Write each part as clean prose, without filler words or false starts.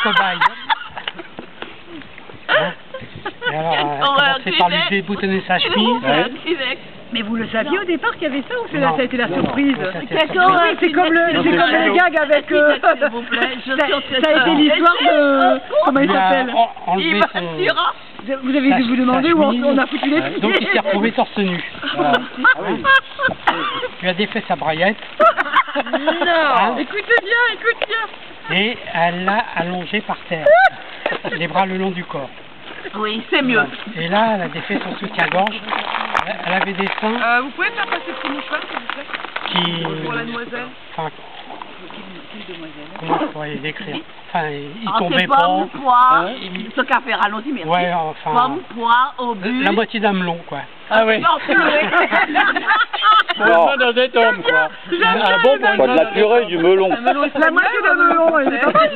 cobaye. Et alors, elle a commencé par lui déboutonner sa chemise. Mais vous le saviez au départ qu'il y avait ça ou ça a été la non, surprise? non, C'est comme le gag avec... S'il vous plaît, ça a été l'histoire de... Comment il s'appelle? Enlevé son... Vous avez dû vous demander où on a foutu les pieds. Donc il s'est retrouvé torse nu. Voilà. Il lui a défait sa braillette. Non. Écoutez bien. Et elle l'a allongé par terre. Les bras le long du corps. Oui, c'est mieux. Et là, elle a défait son soutien-gorge. Elle avait des seins. Vous pouvez faire passer le petit mouchoir, s'il vous plaît? Qui... Pour la demoiselle. Enfin, comment je pourrais les décrire? Enfin, il tombait c'est pas. pomme, poire, ce qu'a fait ralenti, merci. Ouais, enfin... Pomme, poire, obus. La moitié d'un melon, quoi. Ah oui. Non. Dans cet homme, quoi. Pas de la purée, du melon. La moitié d'un melon, elle est pas mal.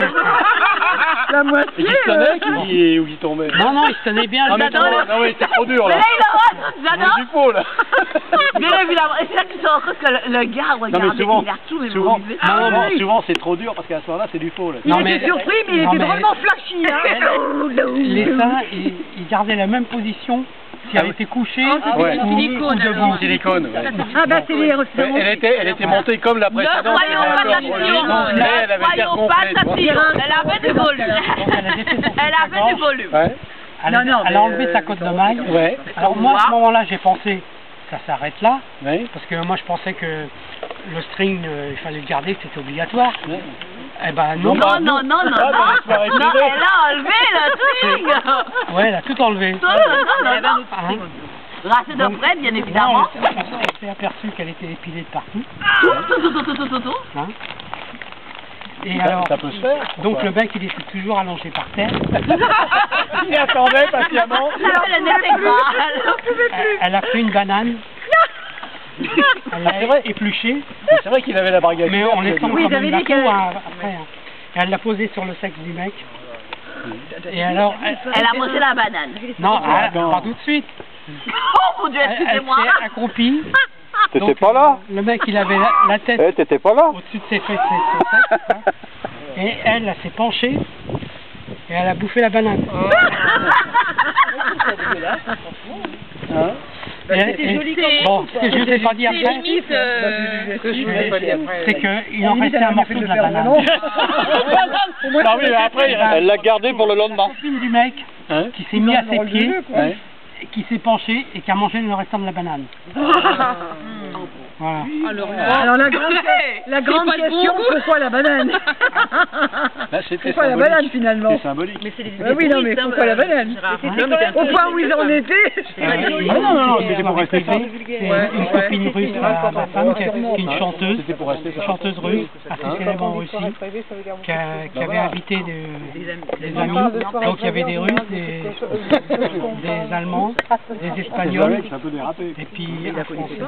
La moitié. Il se tenait ou il tombait? Non, non, il se tenait bien. Non, mais c'est trop dur, là. Mais là, il a C'est du faux, là. bien évidemment. Et c'est là qu'ils se rendent compte que le gars, regardez, il a tout mémorisé. Souvent c'est trop dur parce qu'à ce moment-là c'est du faux. Là. Il était surpris, mais il était drôlement flashy. Les seins, ils gardaient la même position s'il avait été couché ou debout. Silicone. Ah bah c'est les... Elle était montée comme la précédente. Ne croyons pas Tati. Mais elle avait été gonflée. Elle avait du volume. Elle avait du volume. Elle a enlevé sa côte de maille. Ouais. Alors moi, à ce moment-là, j'ai pensé, ça s'arrête là. Oui. Parce que moi, je pensais que le string, il fallait le garder, que c'était obligatoire. Oui. Eh ben non. Non, elle a enlevé le string. Ouais, elle a tout enlevé. Non. Racée de près, bien évidemment. On s'est aperçu qu'elle était épilée de partout. Tout. Hein. Et alors, ça peut se faire. Donc le mec, il était toujours allongé par terre. Il attendait patiemment. Elle a pris une banane. Elle l'a épluchée. C'est vrai qu'il avait la braguette. Mais on laissant quand même la peau après. Et elle l'a posée sur le sexe du mec. Et alors... Elle a mangé la banane. Non, pas tout de suite. Oh mon Dieu, excusez-moi. Elle s'est accroupie. T'étais pas là? Le mec, il avait la tête t'étais pas là? au-dessus de ses fesses et son sexe. Et elle s'est penchée. Et elle a bouffé la banane. Bon, ce que je ne vais pas dire après, c'est qu'il en restait un morceau de la banane. Ah oui, mais après, Elle l'a gardé pour le lendemain. La copine du mec qui s'est mis à ses pieds, qui s'est penché et qui a mangé le restant de la banane. Voilà. Alors la grande question, pourquoi la banane? Pourquoi la banane finalement? C'est symbolique. Oui, non, mais pourquoi la banane? Au point où ils en étaient. Non, c'était pour rester. C'est une copine russe à ma femme qui est une chanteuse russe, assez célèbre en Russie, qui avait invité des amis. Donc il y avait des Russes, des Allemands, des Espagnols, et puis un Français.